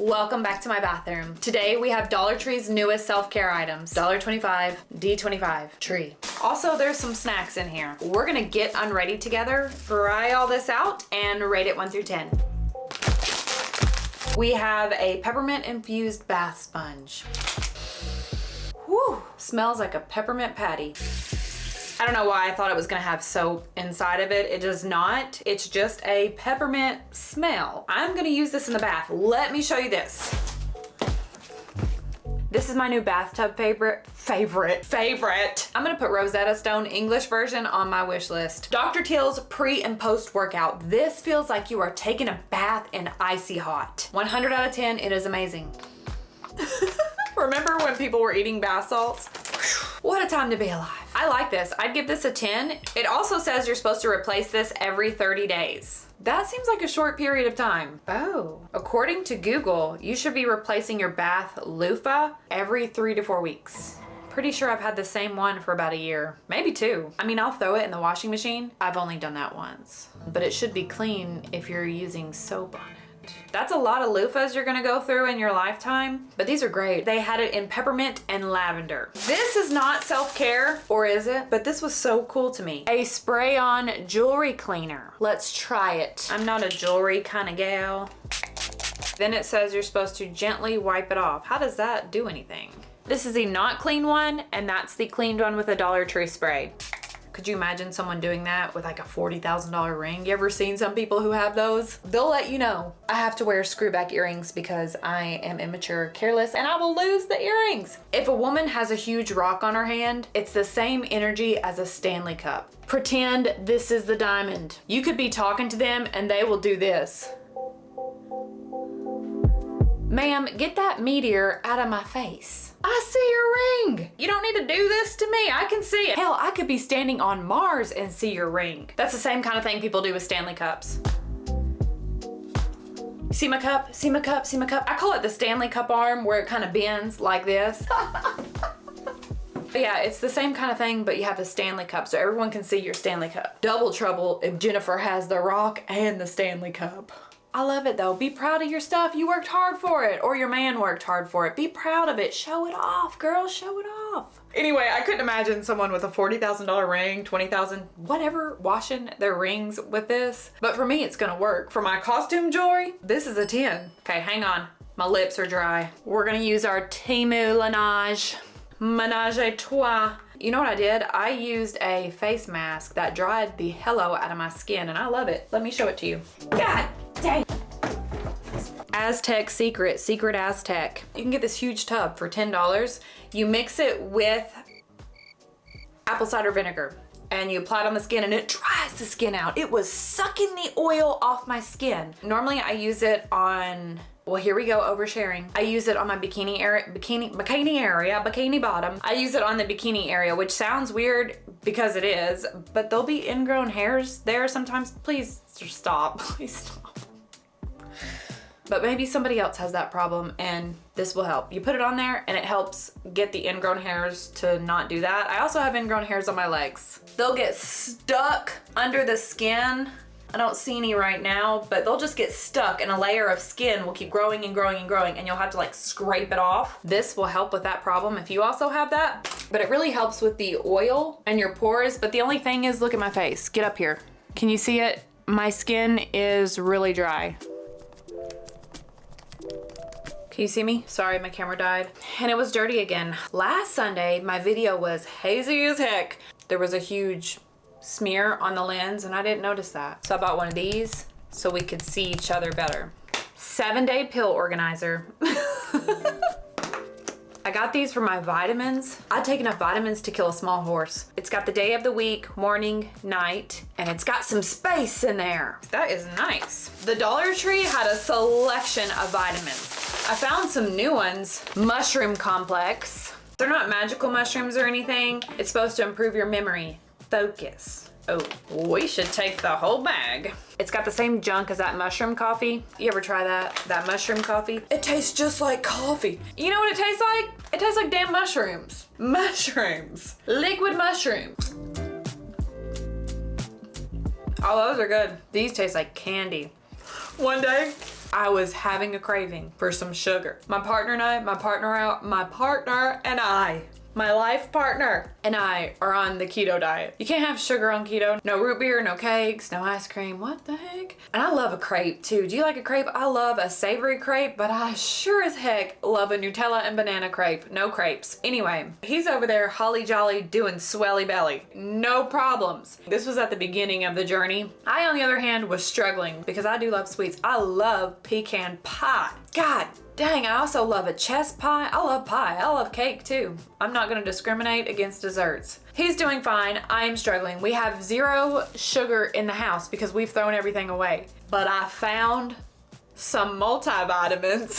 Welcome back to my bathroom. Today we have Dollar Tree's newest self-care items. $1.25, D25, tree. Also, there's some snacks in here. We're gonna get unready together, try all this out, and rate it 1 through 10. We have a peppermint infused bath sponge. Whew, smells like a peppermint patty. I don't know why I thought it was gonna have soap inside of it. It does not. It's just a peppermint smell. I'm gonna use this in the bath. Let me show you this. This is my new bathtub favorite. I'm gonna put Rosetta Stone English version on my wish list. Dr. Teals pre and post workout. This feels like you are taking a bath in icy hot. 100 out of 10, it is amazing. Remember when people were eating bath salts? What a time to be alive. I like this. I'd give this a 10. It also says you're supposed to replace this every 30 days. That seems like a short period of time. Oh. According to Google, you should be replacing your bath loofah every 3 to 4 weeks. Pretty sure I've had the same one for about a year, maybe 2. I mean, I'll throw it in the washing machine. I've only done that once. But it should be clean if you're using soap on it. That's a lot of loofahs you're gonna go through in your lifetime, but these are great. They had it in peppermint and lavender. This is not self-care, or is it? But this was so cool to me. A spray-on jewelry cleaner. Let's try it. I'm not a jewelry kind of gal. Then it says you're supposed to gently wipe it off. How does that do anything? This is the not clean one, and that's the cleaned one with a Dollar Tree spray. Could you imagine someone doing that with like a $40,000 ring? You ever seen some people who have those? They'll let you know. I have to wear screwback earrings because I am immature, careless, and I will lose the earrings. If a woman has a huge rock on her hand, it's the same energy as a Stanley Cup. Pretend this is the diamond. You could be talking to them and they will do this. Ma'am, get that meteor out of my face. I see your ring. You don't need to do this to me. I can see it. Hell, I could be standing on Mars and see your ring. That's the same kind of thing people do with Stanley Cups. See my cup? See my cup? See my cup? I call it the Stanley Cup arm where it kind of bends like this. But yeah, it's the same kind of thing, but you have a Stanley Cup so everyone can see your Stanley Cup. Double trouble if Jennifer has the rock and the Stanley Cup. I love it though. Be proud of your stuff. You worked hard for it, or your man worked hard for it. Be proud of it. Show it off, girl. Show it off. Anyway, I couldn't imagine someone with a $40,000 ring, $20,000, whatever, washing their rings with this. But for me, it's gonna work. For my costume jewelry, this is a 10. Okay, hang on. My lips are dry. We're gonna use our Temu Laneige. Menage a trois. You know what I did? I used a face mask that dried the hello out of my skin, and I love it. Let me show it to you. God dang. Aztec Secret Aztec. You can get this huge tub for $10. You mix it with apple cider vinegar and you apply it on the skin and it dries the skin out. It was sucking the oil off my skin. Normally I use it on, well, here we go, oversharing. I use it on my bikini bottom. I use it on the bikini area, which sounds weird because it is, but there'll be ingrown hairs there sometimes. Please stop, please stop. But maybe somebody else has that problem and this will help. You put it on there and it helps get the ingrown hairs to not do that. I also have ingrown hairs on my legs. They'll get stuck under the skin. I don't see any right now, but they'll just get stuck and a layer of skin will keep growing and growing and growing and you'll have to like scrape it off. This will help with that problem if you also have that. But it really helps with the oil and your pores. But the only thing is, look at my face. Get up here. Can you see it? My skin is really dry. Can you see me? Sorry, my camera died. And it was dirty again. Last Sunday, my video was hazy as heck. There was a huge smear on the lens and I didn't notice that. So I bought one of these so we could see each other better. 7-day pill organizer. I got these for my vitamins. I take enough vitamins to kill a small horse. It's got the day of the week, morning, night, and it's got some space in there. That is nice. The Dollar Tree had a selection of vitamins. I found some new ones. Mushroom complex. They're not magical mushrooms or anything. It's supposed to improve your memory, focus. Oh, we should take the whole bag. It's got the same junk as that mushroom coffee. You ever try that mushroom coffee? It tastes just like coffee. You know what it tastes like? It tastes like damn mushrooms. Mushrooms. Liquid mushrooms. Oh, those are good. These taste like candy. One day, I was having a craving for some sugar. My partner and I, my life partner and I are on the keto diet. You can't have sugar on keto. No root beer, no cakes, no ice cream. What the heck? And I love a crepe too. Do you like a crepe? I love a savory crepe, but I sure as heck love a Nutella and banana crepe. No crepes. Anyway, he's over there holly jolly doing swelly belly. No problems. This was at the beginning of the journey. I, on the other hand, was struggling because I do love sweets. I love pecan pie. God dang, I also love a chess pie. I love pie. I love cake too. I'm not gonna discriminate against desserts. He's doing fine. I am struggling. We have 0 sugar in the house because we've thrown everything away. But I found some multivitamins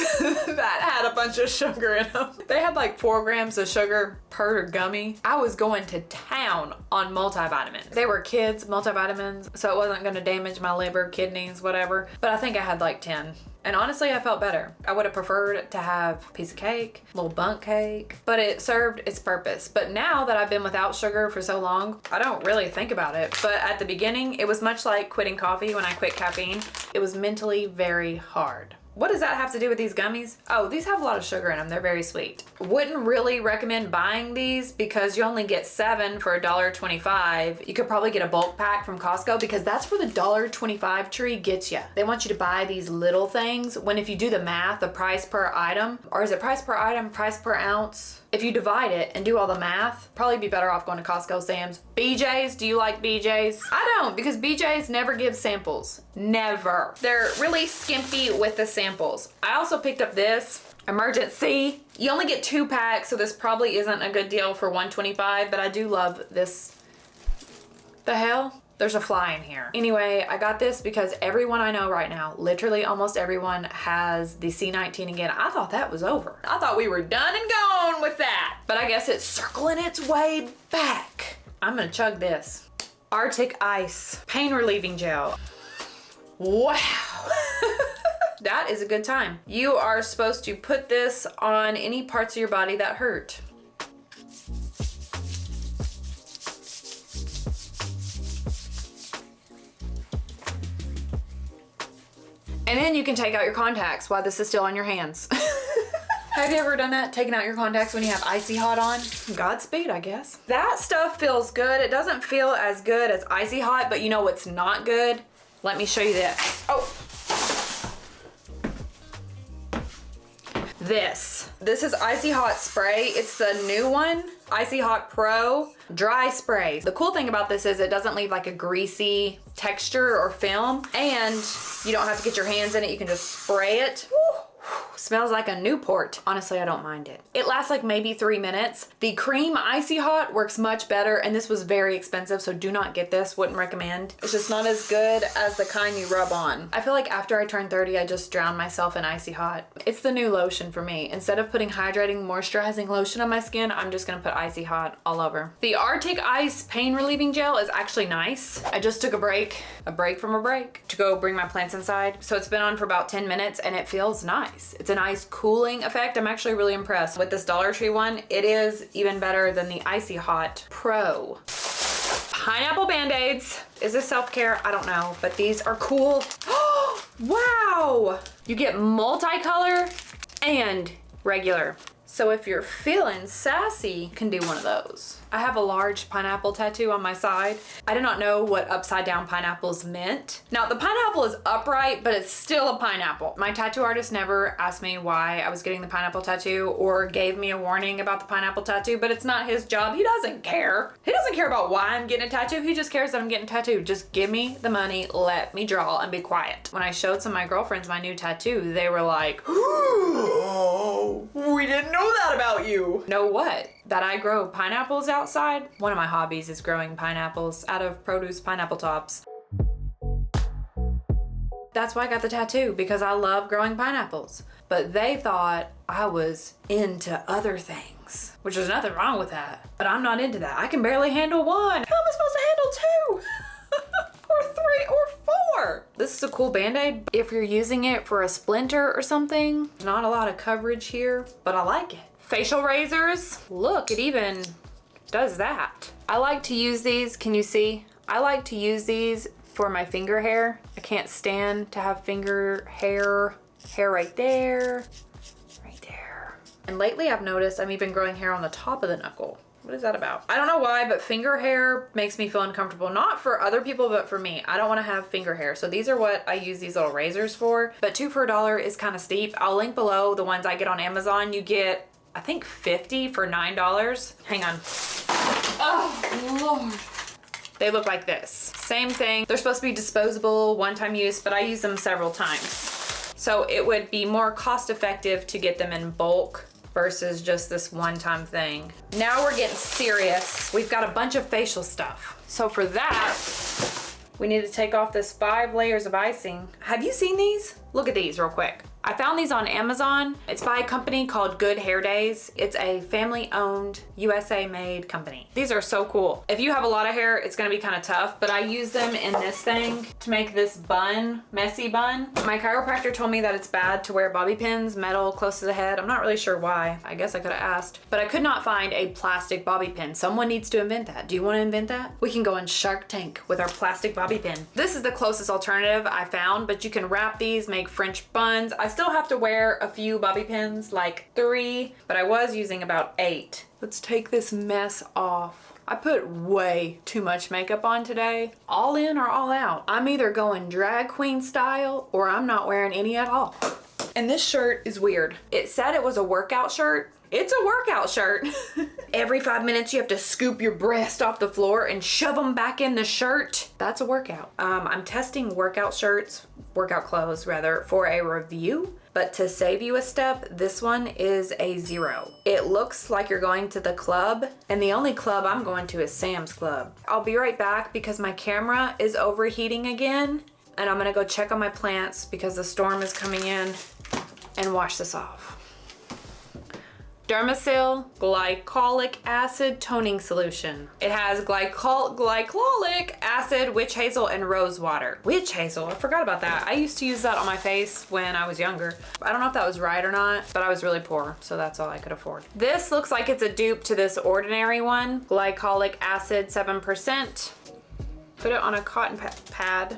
that had a bunch of sugar in them. They had like 4 grams of sugar per gummy. I was going to town on multivitamins. They were kids multivitamins, so it wasn't gonna damage my liver, kidneys, whatever. But I think I had like 10. And honestly, I felt better. I would have preferred to have a piece of cake, a little bundt cake, but it served its purpose. But now that I've been without sugar for so long, I don't really think about it. But at the beginning, it was much like quitting coffee when I quit caffeine. It was mentally very hard. What does that have to do with these gummies? Oh, these have a lot of sugar in them. They're very sweet. Wouldn't really recommend buying these because you only get 7 for $1.25. You could probably get a bulk pack from Costco because that's where the $1.25 tree gets you. They want you to buy these little things when if you do the math, the price per item, or is it price per item, price per ounce? If you divide it and do all the math, probably be better off going to Costco, Sam's. BJ's, do you like BJ's? I don't, because BJ's never gives samples. Never. They're really skimpy with the samples. I also picked up this emergen-c. You only get 2 packs, so this probably isn't a good deal for $1.25, but I do love this. The hell? There's a fly in here. Anyway, I got this because everyone I know right now, literally almost everyone, has the C19 again. I thought that was over. I thought we were done and gone with that. But I guess it's circling its way back. I'm gonna chug this. Artic Ice Pain Relieving Gel. Wow. That is a good time. You are supposed to put this on any parts of your body that hurt. And then you can take out your contacts while this is still on your hands. Have you ever done that? Taking out your contacts when you have icy hot on? Godspeed, I guess. That stuff feels good. It doesn't feel as good as icy hot, but you know what's not good? Let me show you this. Oh. This is Icy Hot Spray. It's the new one, Icy Hot Pro Dry Spray. The cool thing about this is it doesn't leave like a greasy texture or film, and you don't have to get your hands in it. You can just spray it. Woo. Smells like a Newport. Honestly, I don't mind it. It lasts like maybe 3 minutes. The cream Icy Hot works much better, and this was very expensive, so do not get this. Wouldn't recommend. It's just not as good as the kind you rub on. I feel like after I turned 30, I just drowned myself in Icy Hot. It's the new lotion for me. Instead of putting hydrating, moisturizing lotion on my skin, I'm just gonna put Icy Hot all over. The Artic Ice Pain Relieving Gel is actually nice. I just took a break from a break to go bring my plants inside. So it's been on for about 10 minutes and it feels nice. It's a nice cooling effect. I'm actually really impressed with this Dollar Tree one. It is even better than the Icy Hot Pro. Pineapple Band-Aids. Is this self-care? I don't know, but these are cool. Wow! You get multicolor and regular. So if you're feeling sassy, you can do one of those. I have a large pineapple tattoo on my side. I did not know what upside down pineapples meant. Now the pineapple is upright, but it's still a pineapple. My tattoo artist never asked me why I was getting the pineapple tattoo or gave me a warning about the pineapple tattoo, but it's not his job. He doesn't care. He doesn't care about why I'm getting a tattoo. He just cares that I'm getting tattooed. Just give me the money, let me draw, and be quiet. When I showed some of my girlfriends my new tattoo, they were like, oh, we didn't know that about you. Know what? That I grow pineapples outside. One of my hobbies is growing pineapples out of produce pineapple tops. That's why I got the tattoo, because I love growing pineapples. But they thought I was into other things, which there's nothing wrong with that. But I'm not into that. I can barely handle one. How am I supposed to handle 2? Or 3 or 4? This is a cool Band-Aid. If you're using it for a splinter or something, not a lot of coverage here, but I like it. Facial razors. Look, it even does that. I like to use these. Can you see? I like to use these for my finger hair. I can't stand to have finger hair Hair right there, right there. And lately I've noticed I'm even growing hair on the top of the knuckle. What is that about? I don't know why, but finger hair makes me feel uncomfortable. Not for other people, but for me. I don't want to have finger hair. So these are what I use these little razors for. But 2 for $1 is kind of steep. I'll link below the ones I get on Amazon. You get, I think 50 for $9. Hang on. Oh, Lord. They look like this. Same thing. They're supposed to be disposable, one-time use, but I use them several times. So it would be more cost effective to get them in bulk versus just this one-time thing. Now we're getting serious. We've got a bunch of facial stuff. So for that, we need to take off this 5 layers of icing. Have you seen these? Look at these real quick. I found these on Amazon. It's by a company called Good Hair Days. It's a family-owned, USA-made company. These are so cool. If you have a lot of hair, it's gonna be kind of tough, but I use them in this thing to make this bun, messy bun. My chiropractor told me that it's bad to wear bobby pins, metal, close to the head. I'm not really sure why. I guess I could have asked. But I could not find a plastic bobby pin. Someone needs to invent that. Do you want to invent that? We can go on Shark Tank with our plastic bobby pin. This is the closest alternative I found, but you can wrap these, make French buns. I still have to wear a few bobby pins, like 3, but I was using about 8. Let's take this mess off. I put way too much makeup on today. All in or all out. I'm either going drag queen style or I'm not wearing any at all. And this shirt is weird. It said it was a workout shirt. It's a workout shirt. Every 5 minutes you have to scoop your breast off the floor and shove them back in the shirt. That's a workout. I'm testing workout shirts, workout clothes rather, for a review. But to save you a step, this one is a 0. It looks like you're going to the club, and the only club I'm going to is Sam's Club. I'll be right back because my camera is overheating again, and I'm gonna go check on my plants because the storm is coming in, and wash this off. Dermasil glycolic acid toning solution. It has glycolic acid, witch hazel, and rose water. Witch hazel, I forgot about that. I used to use that on my face when I was younger. I don't know if that was right or not, but I was really poor, so that's all I could afford. This looks like it's a dupe to this ordinary one. Glycolic acid, 7%. Put it on a cotton pad.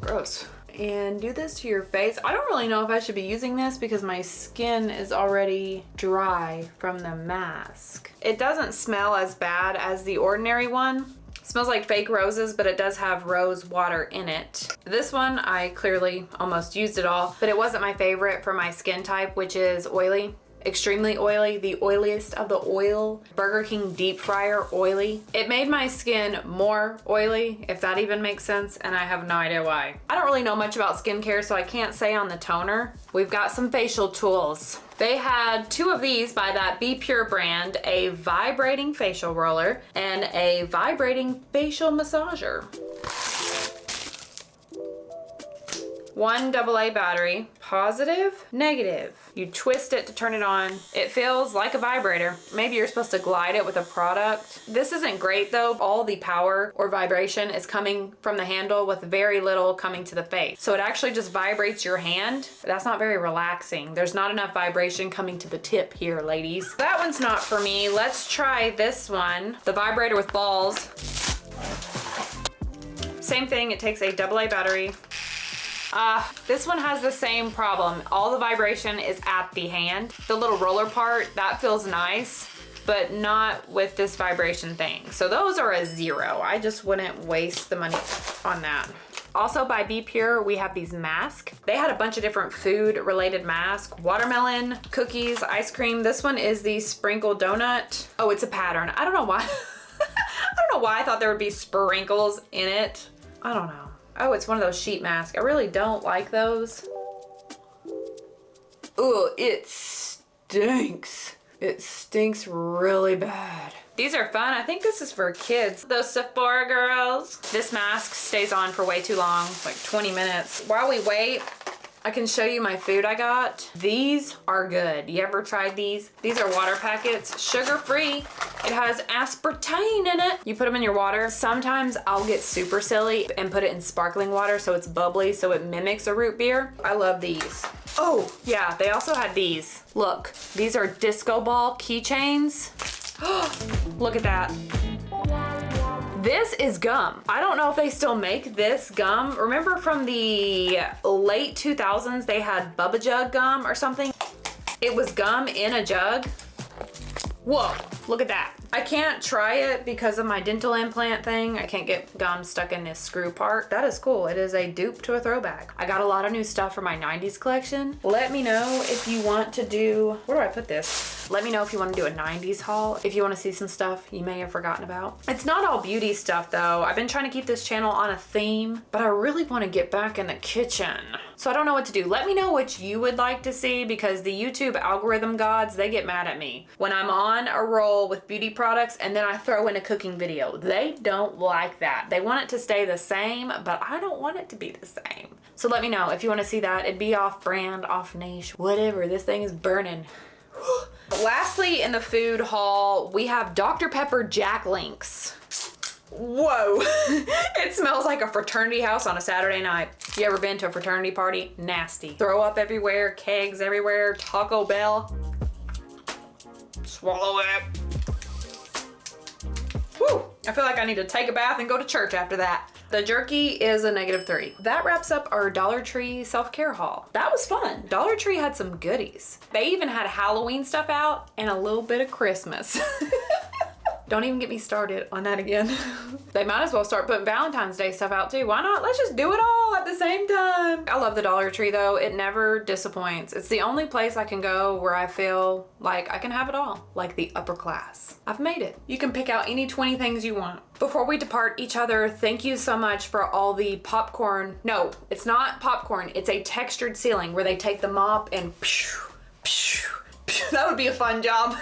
Gross. And do this to your face. I don't really know if I should be using this because my skin is already dry from the mask. It doesn't smell as bad as the ordinary one. It smells like fake roses, but it does have rose water in it. This one, I clearly almost used it all, but it wasn't my favorite for my skin type, which is oily. Extremely oily, the oiliest of the oil. Burger King deep fryer oily. It made my skin more oily, if that even makes sense, and I have no idea why. I don't really know much about skincare, so I can't say on the toner. We've got some facial tools. They had 2 of these by that Be Pure brand, a vibrating facial roller and a vibrating facial massager. 1 AA battery, positive, negative. You twist it to turn it on. It feels like a vibrator. Maybe you're supposed to glide it with a product. This isn't great though. All the power or vibration is coming from the handle with very little coming to the face. So it actually just vibrates your hand. That's not very relaxing. There's not enough vibration coming to the tip here, ladies. That one's not for me. Let's try this one. The vibrator with balls. Same thing, it takes a AA battery. This one has the same problem. All the vibration is at the hand. The little roller part, that feels nice, but not with this vibration thing. So those are a 0. I just wouldn't waste the money on that. Also by Be Pure, we have these masks. They had a bunch of different food related masks. Watermelon, cookies, ice cream. This one is the sprinkle donut. Oh, it's a pattern. I don't know why. I don't know why I thought there would be sprinkles in it. I don't know. Oh, it's one of those sheet masks. I really don't like those. Ooh, it stinks. It stinks really bad. These are fun. I think this is for kids. Those Sephora girls. This mask stays on for way too long, like 20 minutes. While we wait, I can show you my food I got. These are good. You ever tried these? These are water packets, sugar-free. It has aspartame in it. You put them in your water. Sometimes I'll get super silly and put it in sparkling water so it's bubbly, so it mimics a root beer. I love these. Oh, yeah, they also had these. Look, these are disco ball keychains. Look at that. This is gum. I don't know if they still make this gum. Remember from the late 2000s, they had Bubba Jug gum or something? It was gum in a jug. Whoa, look at that. I can't try it because of my dental implant thing. I can't get gum stuck in this screw part. That is cool. It is a dupe to a throwback. I got a lot of new stuff for my 90s collection. Let me know if you want to do, where do I put this? Let me know if you want to do a 90s haul, if you want to see some stuff you may have forgotten about. It's not all beauty stuff though. I've been trying to keep this channel on a theme, but I really want to get back in the kitchen. So I don't know what to do. Let me know what you would like to see because the YouTube algorithm gods, they get mad at me when I'm on a roll with beauty products and then I throw in a cooking video. They don't like that. They want it to stay the same, but I don't want it to be the same. So let me know if you want to see that. It'd be off brand, off niche, whatever. This thing is burning. Lastly, in the food haul, we have Dr. Pepper Jack Links. Whoa, it smells like a fraternity house on a Saturday night. You ever been to a fraternity party? Nasty. Throw up everywhere, kegs everywhere, Taco Bell. Swallow it. Whew, I feel like I need to take a bath and go to church after that. The jerky is a -3. That wraps up our Dollar Tree self-care haul. That was fun. Dollar Tree had some goodies. They even had Halloween stuff out and a little bit of Christmas. Don't even get me started on that again. They might as well start putting Valentine's Day stuff out too. Why not? Let's just do it all at the same time. I love the Dollar Tree though. It never disappoints. It's the only place I can go where I feel like I can have it all, like the upper class. I've made it. You can pick out any 20 things you want. Before we depart each other, thank you so much for all the popcorn. No, it's not popcorn. It's a textured ceiling where they take the mop and that would be a fun job.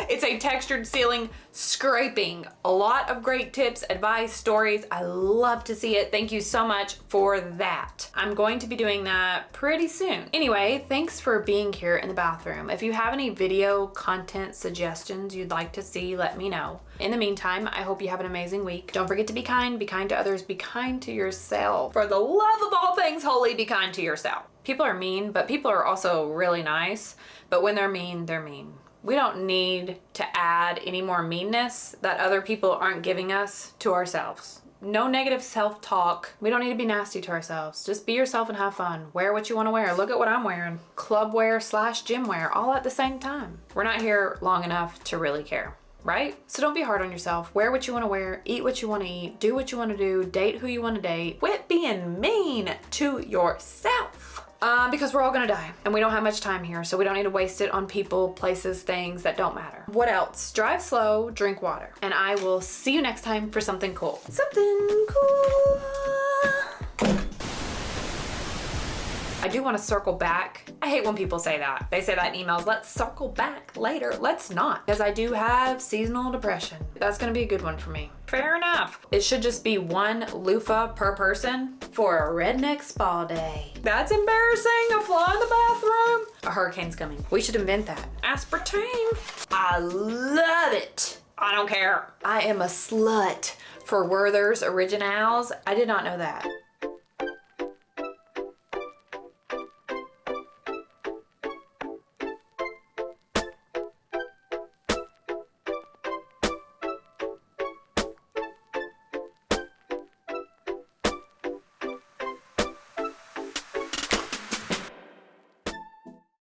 It's a textured ceiling scraping. A lot of great tips, advice, stories. I love to see it. Thank you so much for that. I'm going to be doing that pretty soon. Anyway, thanks for being here in the bathroom. If you have any video content suggestions you'd like to see, let me know. In the meantime, I hope you have an amazing week. Don't forget to be kind to others, be kind to yourself. For the love of all things holy, be kind to yourself. People are mean, but people are also really nice. But when they're mean, they're mean. We don't need to add any more meanness that other people aren't giving us to ourselves. No negative self-talk. We don't need to be nasty to ourselves. Just be yourself and have fun. Wear what you want to wear. Look at what I'm wearing. Club wear / gym wear, all at the same time. We're not here long enough to really care, right? So don't be hard on yourself. Wear what you want to wear. Eat what you want to eat. Do what you want to do. Date who you want to date. Quit being mean to yourself. Because we're all gonna die and we don't have much time here, so we don't need to waste it on people, places, things that don't matter. What else? Drive slow, drink water, and I will see you next time for something cool. Something cool. I do want to circle back. I hate when people say that. They say that in emails, let's circle back later. Let's not, because I do have seasonal depression. That's gonna be a good one for me. Fair enough. It should just be 1 loofah per person for a redneck spa day. That's embarrassing, a fly in the bathroom. A hurricane's coming. We should invent that. Aspartame. I love it. I don't care. I am a slut for Werther's Originals. I did not know that.